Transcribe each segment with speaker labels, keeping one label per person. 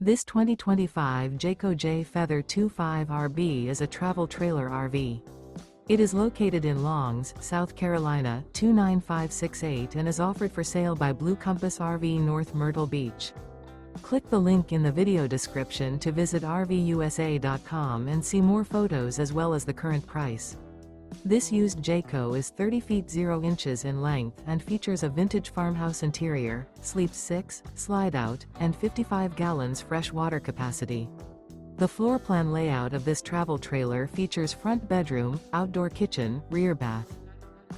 Speaker 1: This 2025 Jayco Jay Feather 25RB is a travel trailer RV. It is located in Longs, South Carolina, 29568 and is offered for sale by Blue Compass RV North Myrtle Beach. Click the link in the video description to visit RVUSA.com and see more photos as well as the current price. This used Jayco is 30 feet 0 inches in length and features a vintage farmhouse interior, sleeps 6, slide-out, and 55 gallons fresh water capacity. The floor plan layout of this travel trailer features front bedroom, outdoor kitchen, rear bath.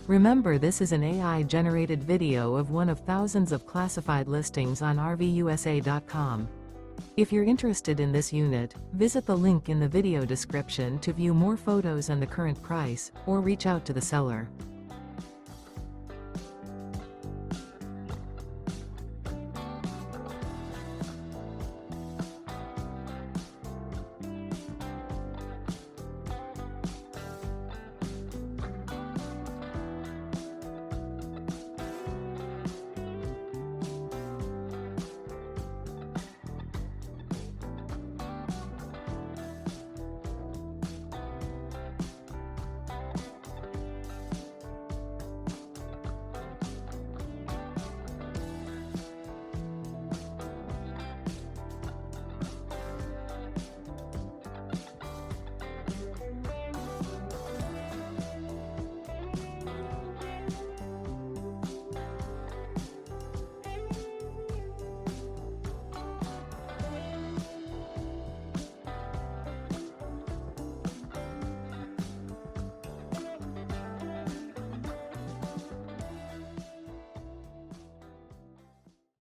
Speaker 1: Remember, this is an AI-generated video of one of thousands of classified listings on RVUSA.com. If you're interested in this unit, visit the link in the video description to view more photos and the current price, or reach out to the seller.